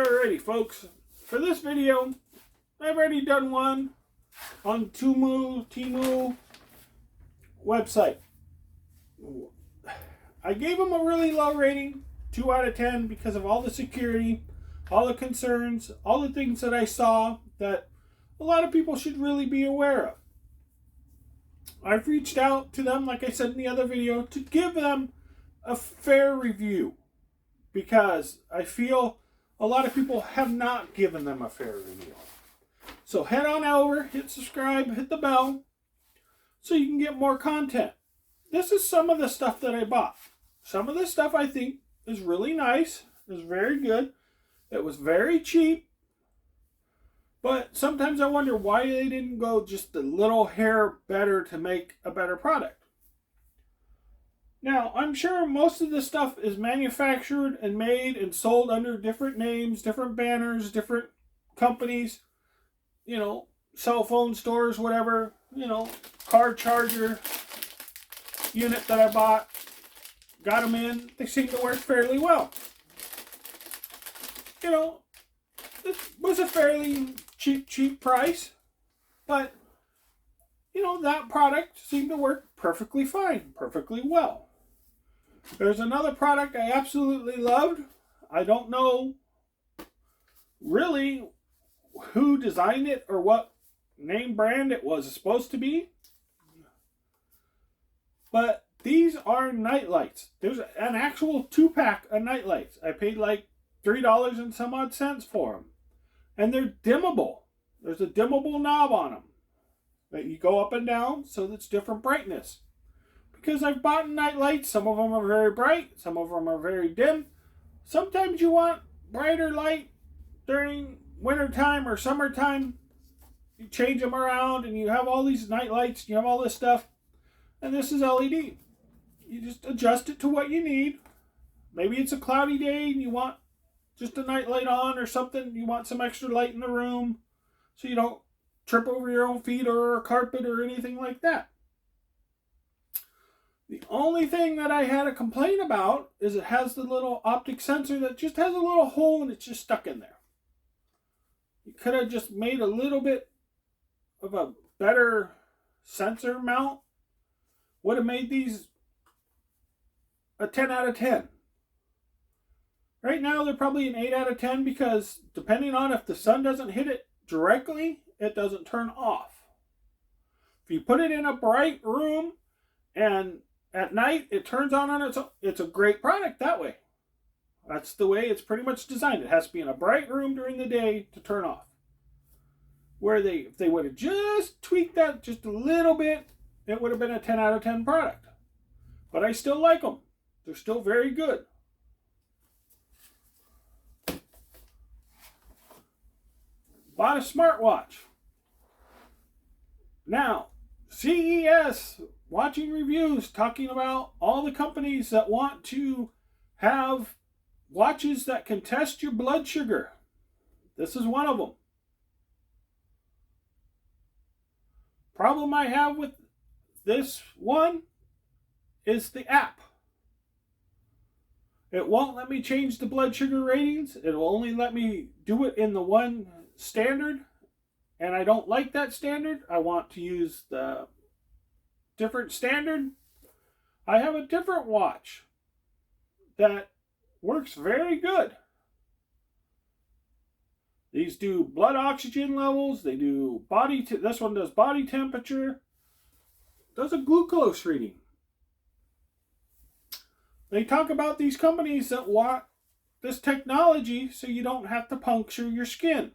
Alrighty, folks. For this video, I've already done one on Temu website. I gave them a really low rating, 2 out of 10, because of all the security, all the concerns, all the things that I saw that a lot of people should really be aware of. I've reached out to them, like I said in the other video, to give them a fair review, because I feel a lot of people have not given them a fair review. So head on over, hit subscribe, hit the bell, so you can get more content. This is some of the stuff that I bought. Some of this stuff I think is really nice, is very good. It was very cheap, but sometimes I wonder why they didn't go just a little hair better to make a better product. Now, I'm sure most of this stuff is manufactured and made and sold under different names, different banners, different companies, cell phone stores, whatever, car charger unit that I bought, got them in. They seem to work fairly well. It was a fairly cheap price, but, that product seemed to work perfectly fine, perfectly well. There's another product I absolutely loved. I don't know really who designed it or what name brand it was supposed to be. But these are night lights. There's an actual 2-pack of night lights. I paid like $3 and some odd cents for them. And they're dimmable. There's a dimmable knob on them that you go up and down so that's different brightness. Because I've bought night lights. Some of them are very bright. Some of them are very dim. Sometimes you want brighter light during wintertime or summertime. You change them around and you have all these night lights. You have all this stuff. And this is LED. You just adjust it to what you need. Maybe it's a cloudy day and you want just a night light on or something. You want some extra light in the room so you don't trip over your own feet or a carpet or anything like that. The only thing that I had a complaint about is it has the little optic sensor that just has a little hole and it's just stuck in there. You could have just made a little bit of a better sensor mount. Would have made these a 10 out of 10. Right now they're probably an 8 out of 10 because depending on if the sun doesn't hit it directly, it doesn't turn off. If you put it in a bright room and at night it turns on its own, it's a great product that way. That's the way it's pretty much designed. It has to be in a bright room during the day to turn off. If they would have just tweaked that just a little bit, it would have been a 10 out of 10 product. But I still like them. They're still very good. Bought a smartwatch. Now, CES, watching reviews, talking about all the companies that want to have watches that can test your blood sugar. This is one of them. Problem I have with this one is the app. It won't let me change the blood sugar ratings. It will only let me do it in the one standard. And I don't like that standard. I want to use the different standard. I have a different watch that works very good. These do blood oxygen levels. They do this one does body temperature. Does a glucose reading. They talk about these companies that want this technology so you don't have to puncture your skin.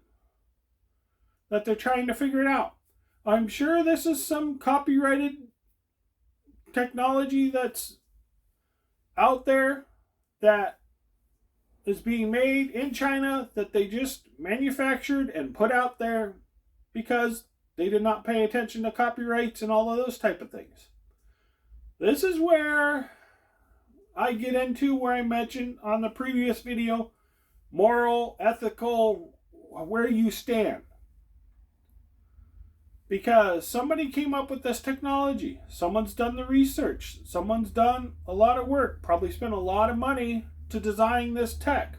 That they're trying to figure it out. I'm sure this is some copyrighted technology that's out there that is being made in China that they just manufactured and put out there because they did not pay attention to copyrights and all of those type of things. This is where I get into where I mentioned on the previous video, moral, ethical, where you stand. Because somebody came up with this technology. Someone's done the research. Someone's done a lot of work. Probably spent a lot of money to design this tech.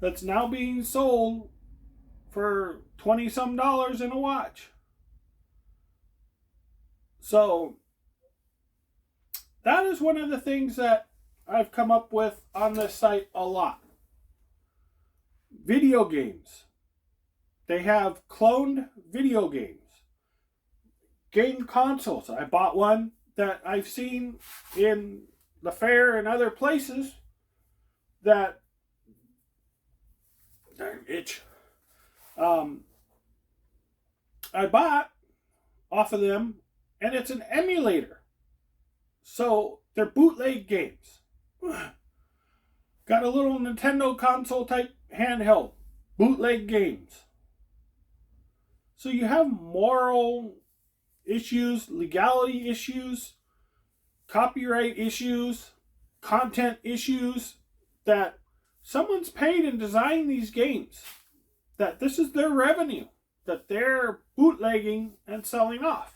that's now being sold for 20 some dollars in a watch. So that is one of the things that I've come up with on this site a lot. Video games. They have cloned video games. Game consoles. I bought one that I've seen in the fair and other places that itch. I bought off of them, and it's an emulator. So they're bootleg games. Got a little Nintendo console type handheld. Bootleg games. So you have moral issues, legality issues, copyright issues, content issues that someone's paid and designed these games. That this is their revenue that they're bootlegging and selling off.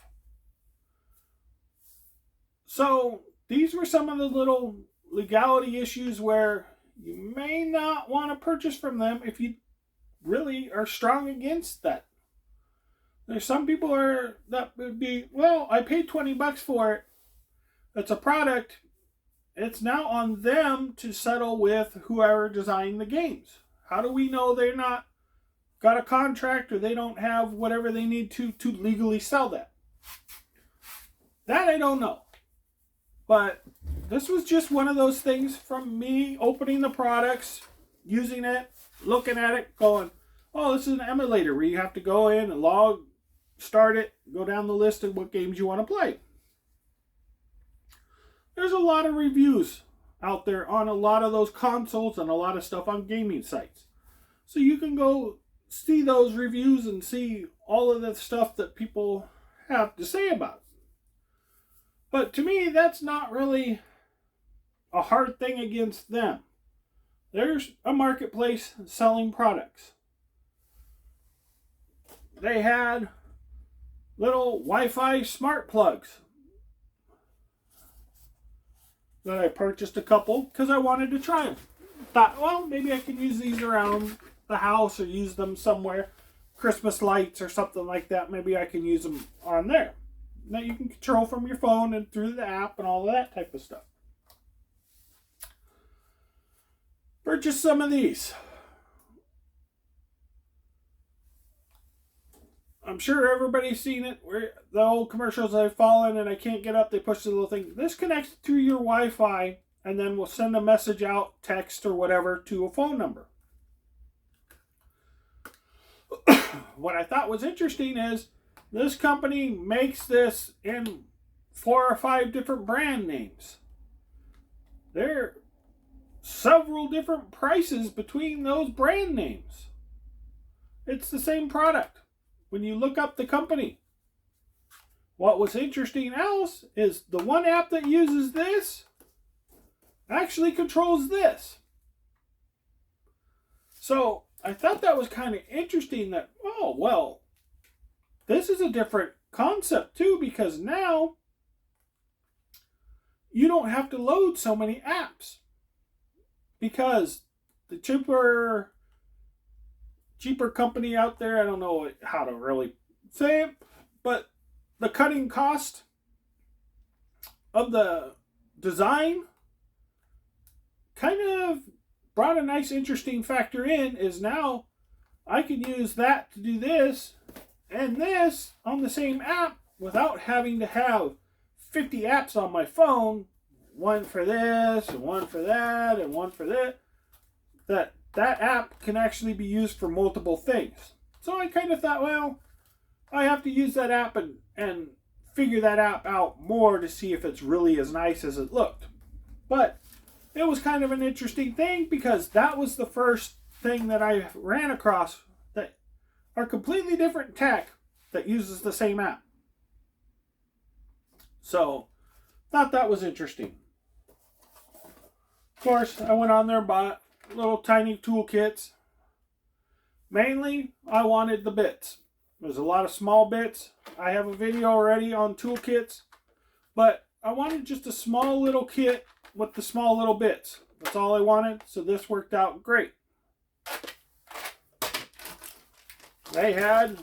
So these were some of the little legality issues where you may not want to purchase from them if you really are strong against that. There's some people that would be, well, I paid $20 for it. It's a product. It's now on them to settle with whoever designed the games. How do we know they're not got a contract or they don't have whatever they need to legally sell that? That I don't know. But this was just one of those things from me opening the products, using it, looking at it, going, oh, this is an emulator where you have to go in and start it, go down the list of what games you want to play. There's a lot of reviews out there on a lot of those consoles and a lot of stuff on gaming sites. So you can go see those reviews and see all of the stuff that people have to say about it. But to me, that's not really a hard thing against them. There's a marketplace selling products. They had little Wi-Fi smart plugs that I purchased a couple because I wanted to try them. Thought, well, maybe I can use these around the house or use them somewhere. Christmas lights or something like that. Maybe I can use them on there. That you can control from your phone and through the app and all of that type of stuff. Purchase some of these. I'm sure everybody's seen it, where the old commercials, I've fallen and I can't get up, they push the little thing. This connects to your Wi-Fi and then will send a message out, text or whatever, to a phone number. What I thought was interesting is this company makes this in 4 or 5 different brand names. There are several different prices between those brand names. It's the same product when you look up the company. What was interesting else is the one app that uses this actually controls this. So I thought that was kind of interesting that, oh, well, this is a different concept too, because now you don't have to load so many apps. Because the cheaper company out there, I don't know how to really say it, but the cutting cost of the design kind of brought a nice interesting factor in, is now I can use that to do this and this on the same app without having to have 50 apps on my phone, one for this and one for that and one for that. That app can actually be used for multiple things. So I kind of thought, well, I have to use that app and figure that app out more to see if it's really as nice as it looked. But it was kind of an interesting thing because that was the first thing that I ran across that are completely different tech that uses the same app. So, thought that was interesting. Of course, I went on there and bought little tiny toolkits. Mainly, I wanted the bits. There's a lot of small bits. I have a video already on toolkits, but I wanted just a small little kit with the small little bits. That's all I wanted, so this worked out great. They had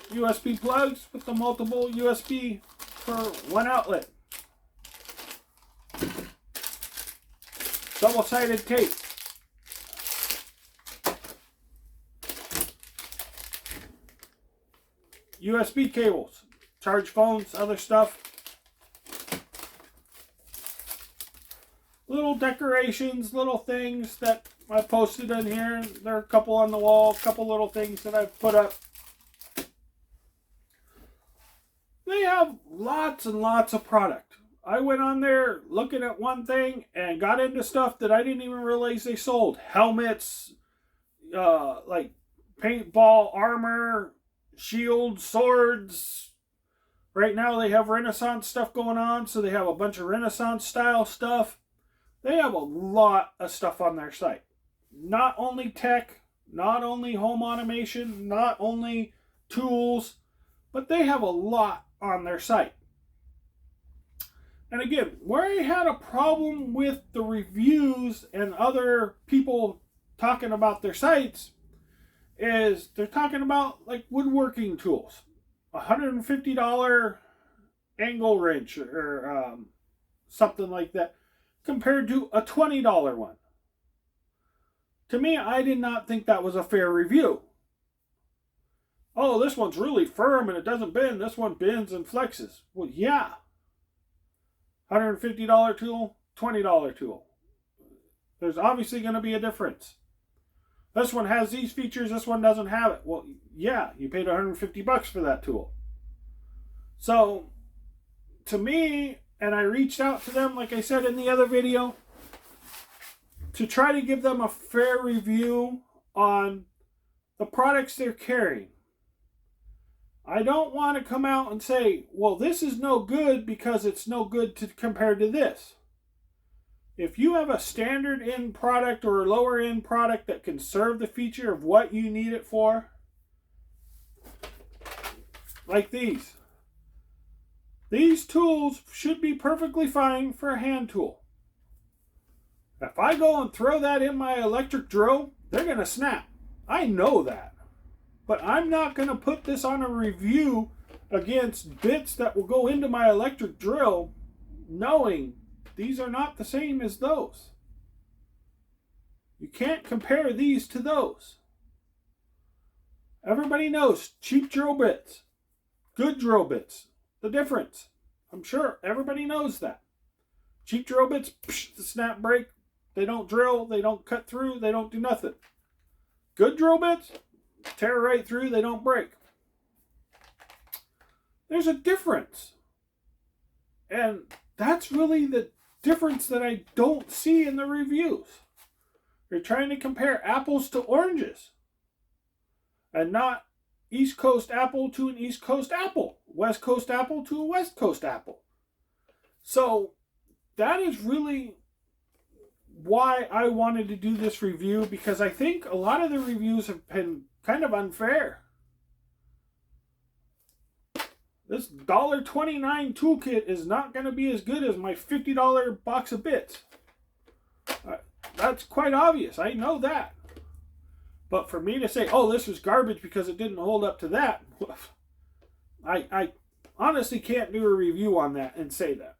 USB plugs with the multiple USB for one outlet. Double-sided tape. USB cables. Charge phones, other stuff. Little decorations, little things that I posted in here. There are a couple on the wall, a couple little things that I've put up. They have lots and lots of product. I went on there looking at one thing and got into stuff that I didn't even realize they sold. Helmets, like paintball armor, shields, swords. Right now they have Renaissance stuff going on, so they have a bunch of Renaissance style stuff. They have a lot of stuff on their site. Not only tech, not only home automation, not only tools, but they have a lot on their site. And again, where I had a problem with the reviews and other people talking about their sites is they're talking about like woodworking tools. $150 angle wrench or something like that compared to a $20 one. To me, I did not think that was a fair review. Oh, this one's really firm and it doesn't bend. This one bends and flexes. Well, yeah. $150 tool, $20 tool. There's obviously going to be a difference. This one has these features, this one doesn't have it. Well, yeah, you paid $150 for that tool. So, to me, and I reached out to them, like I said in the other video, to try to give them a fair review on the products they're carrying. I don't want to come out and say, well, this is no good because it's no good compared to this. If you have a standard end product or a lower end product that can serve the feature of what you need it for, like these tools should be perfectly fine for a hand tool. If I go and throw that in my electric drill, they're going to snap. I know that. But I'm not going to put this on a review against bits that will go into my electric drill knowing these are not the same as those. You can't compare these to those. Everybody knows cheap drill bits, good drill bits, the difference. I'm sure everybody knows that. Cheap drill bits, the snap break, they don't drill, they don't cut through, they don't do nothing. Good drill bits, tear right through, they don't break. There's a difference. And that's really the difference that I don't see in the reviews. You're trying to compare apples to oranges. And not East Coast apple to an East Coast apple. West Coast apple to a West Coast apple. So that is really why I wanted to do this review, because I think a lot of the reviews have been kind of unfair. This $1.29 toolkit is not going to be as good as my $50 box of bits. That's quite obvious. I know that. But for me to say, oh, this is garbage because it didn't hold up to that, I honestly can't do a review on that and say that.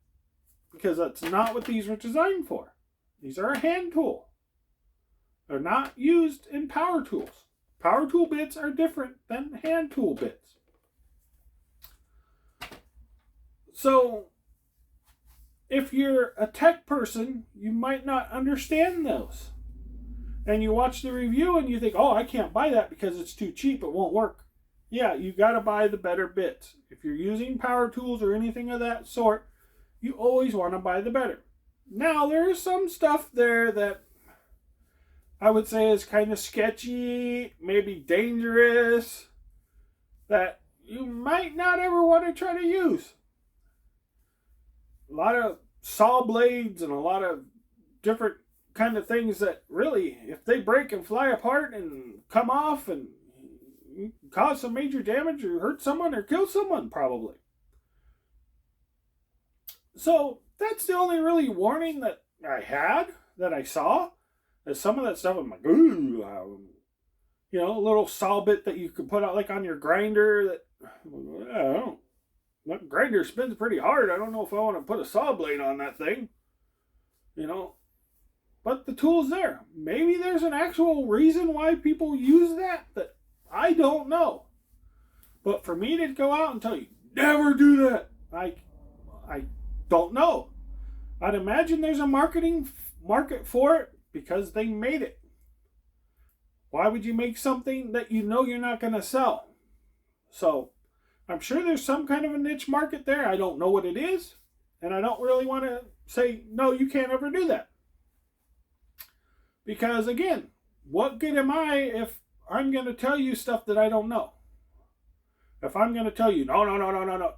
Because that's not what these are designed for. These are a hand tool. They're not used in power tools. Power tool bits are different than hand tool bits. So, if you're a tech person, you might not understand those. And you watch the review and you think, oh, I can't buy that because it's too cheap, it won't work. Yeah, you got to buy the better bits. If you're using power tools or anything of that sort, you always want to buy the better. Now, there is some stuff there that I would say is kind of sketchy, maybe dangerous, that you might not ever want to try to use. A lot of saw blades and a lot of different kind of things that really, if they break and fly apart and come off and cause some major damage or hurt someone or kill someone, probably. So that's the only really warning that I had, that I saw. That some of that stuff I'm like, ooh, You know, a little saw bit that you can put out like on your grinder. That I don't know. That grinder spins pretty hard. I don't know if I want to put a saw blade on that thing. You know, but the tool's there. Maybe there's an actual reason why people use that I don't know. But for me to go out and tell you, never do that, I don't know. I'd imagine there's a market for it because they made it. Why would you make something that you know you're not going to sell? So I'm sure there's some kind of a niche market there. I don't know what it is. And I don't really want to say, no, you can't ever do that. Because again, what good am I if I'm going to tell you stuff that I don't know? If I'm going to tell you, no,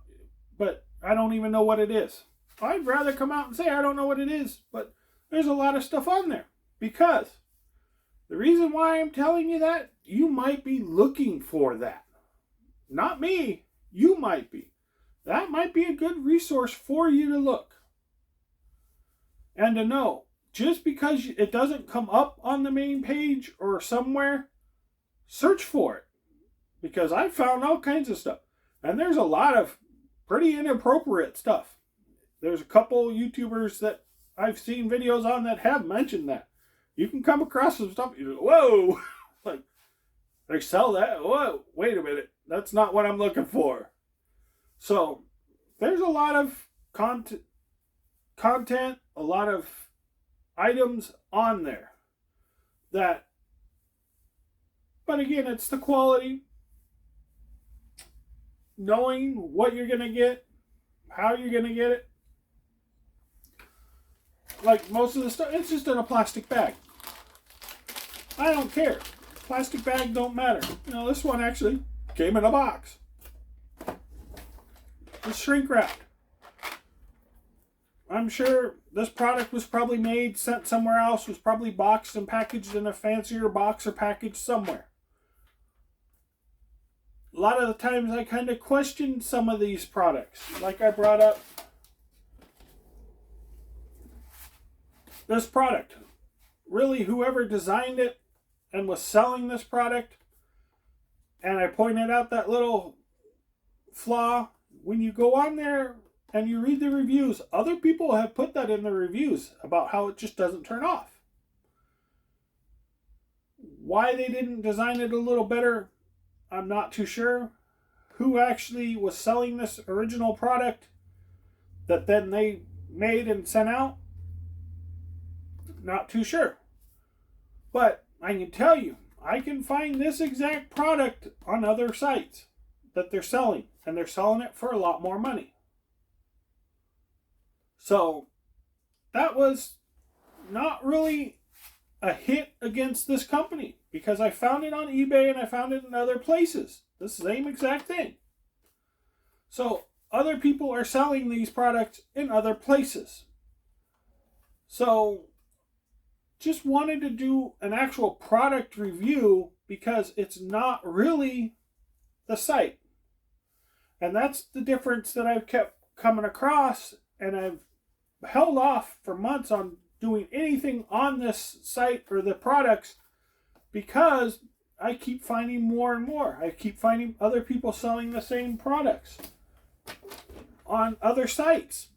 but I don't even know what it is. I'd rather come out and say I don't know what it is, but there's a lot of stuff on there. Because the reason why I'm telling you that, you might be looking for that. Not me, you might be. That might be a good resource for you to look. And to know, just because it doesn't come up on the main page or somewhere, search for it. Because I found all kinds of stuff. And there's a lot of pretty inappropriate stuff. There's a couple YouTubers that I've seen videos on that have mentioned that. You can come across some stuff, you go, whoa, like, they sell that? Whoa, wait a minute. That's not what I'm looking for. So, there's a lot of content, a lot of items on there that, but again, it's the quality, knowing what you're going to get, how you're going to get it. Like most of the stuff, it's just in a plastic bag. I don't care. Plastic bag don't matter. You know, this one actually came in a box. It's shrink wrapped. I'm sure this product was probably made, sent somewhere else, was probably boxed and packaged in a fancier box or packaged somewhere. A lot of the times I kind of question some of these products. Like I brought up this product. Really, whoever designed it and was selling this product, and I pointed out that little flaw, when you go on there and you read the reviews, other people have put that in the reviews about how it just doesn't turn off. Why they didn't design it a little better, I'm not too sure. Who actually was selling this original product that then they made and sent out, not too sure. But I can tell you, I can find this exact product on other sites that they're selling, and they're selling it for a lot more money. So that was not really a hit against this company, because I found it on eBay and I found it in other places. The same exact thing. So other people are selling these products in other places. So just wanted to do an actual product review because it's not really the site. And that's the difference that I've kept coming across, and I've held off for months on doing anything on this site or the products because I keep finding more and more. I keep finding other people selling the same products on other sites.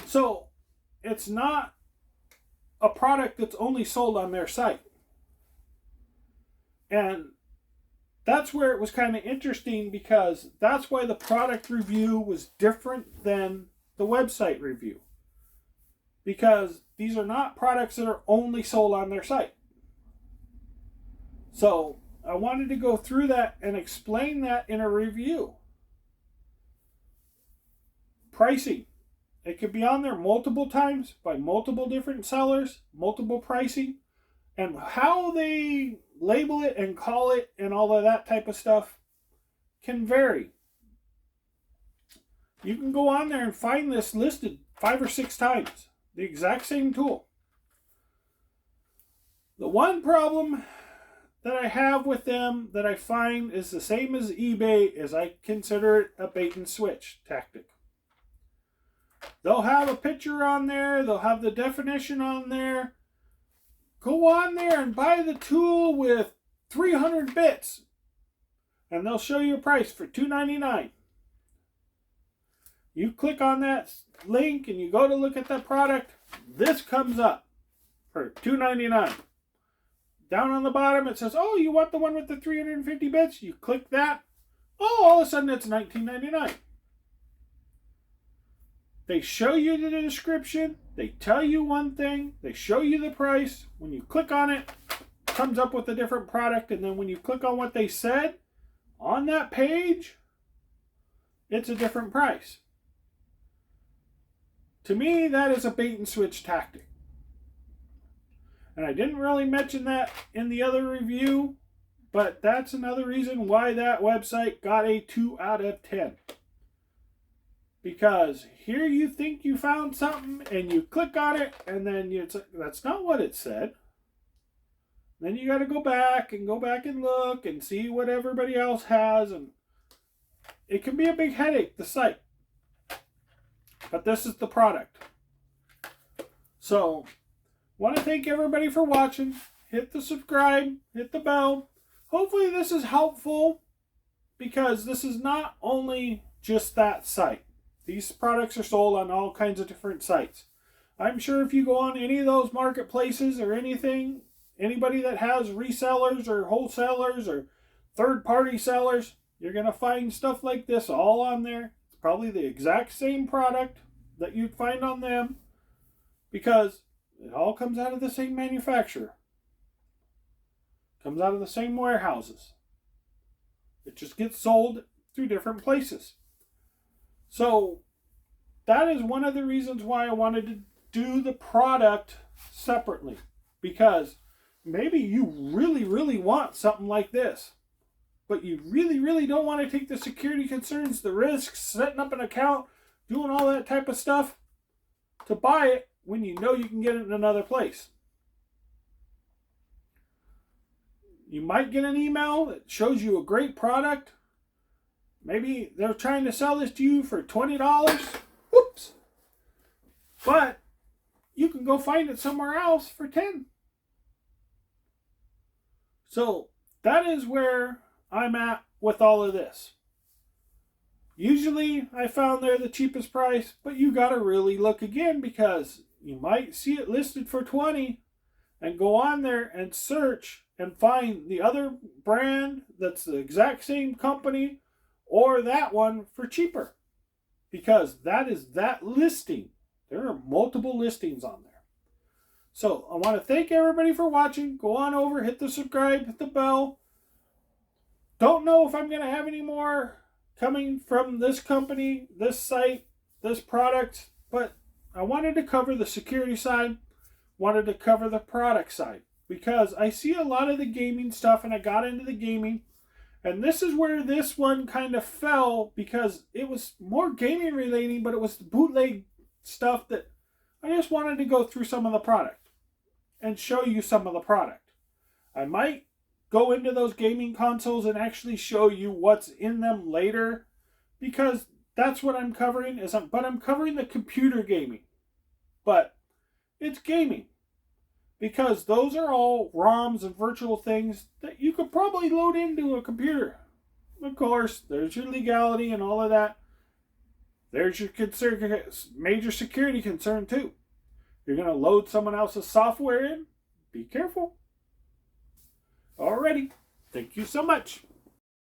So it's not a product that's only sold on their site. And that's where it was kind of interesting, because that's why the product review was different than the website review. Because these are not products that are only sold on their site. So I wanted to go through that and explain that in a review. Pricing. It could be on there multiple times by multiple different sellers, multiple pricing, and how they label it and call it and all of that type of stuff can vary. You can go on there and find this listed 5 or 6 times. The exact same tool. The one problem that I have with them that I find is the same as eBay, is I consider it a bait and switch tactic. They'll have a picture on there, they'll have the definition on there. go on there and buy the tool with 300 bits. And they'll show you a price for $2.99. You click on that link and you go to look at that product. This comes up for $2.99. Down on the bottom it says, oh, you want the one with the 350 bits? You click that. Oh, all of a sudden it's $19.99. They show you the description. They tell you one thing. They show you the price. When you click on it, it comes up with a different product. And then when you click on what they said on that page, it's a different price. To me, that is a bait and switch tactic. And I didn't really mention that in the other review, but that's another reason why that website got a 2 out of 10. Because here you think you found something and you click on it and then that's not what it said. Then you got to go back and look and see what everybody else has, and it can be a big headache, the site. But this is the product. So, want to thank everybody for watching. Hit the subscribe, hit the bell. Hopefully this is helpful, because this is not only just that site. These products are sold on all kinds of different sites. I'm sure if you go on any of those marketplaces or anything, anybody that has resellers or wholesalers or third-party sellers, you're going to find stuff like this all on there. It's probably the exact same product that you'd find on them, because it all comes out of the same manufacturer. Comes out of the same warehouses. It just gets sold through different places. So that is one of the reasons why I wanted to do the product separately. Because maybe you really, really want something like this, but you really, really don't want to take the security concerns, the risks, setting up an account, doing all that type of stuff to buy it when you know you can get it in another place. You might get an email that shows you a great product. Maybe they're trying to sell this to you for $20. Whoops. But you can go find it somewhere else for $10. So that is where I'm at with all of this. Usually I found they're the cheapest price, but you got to really look again, because you might see it listed for $20 and go on there and search and find the other brand that's the exact same company or that one for cheaper, because that is that listing. There are multiple listings on there. So I want to thank everybody for watching. Go on over, hit the subscribe, hit the bell. Don't know if I'm going to have any more coming from this company, this site, this product, but I wanted to cover the security side, wanted to cover the product side, because I see a lot of the gaming stuff, and I got into the gaming, and this is where this one kind of fell, because it was more gaming relating, but it was the bootleg stuff that I just wanted to go through some of the product and show you some of the product. I might go into those gaming consoles and actually show you what's in them later, because that's what I'm covering. But I'm covering the computer gaming, but it's gaming, because those are all ROMs and virtual things that you could probably load into a computer. Of course, there's your legality and all of that. There's your major security concern too. You're going to load someone else's software in. Be careful. Alrighty. Thank you so much.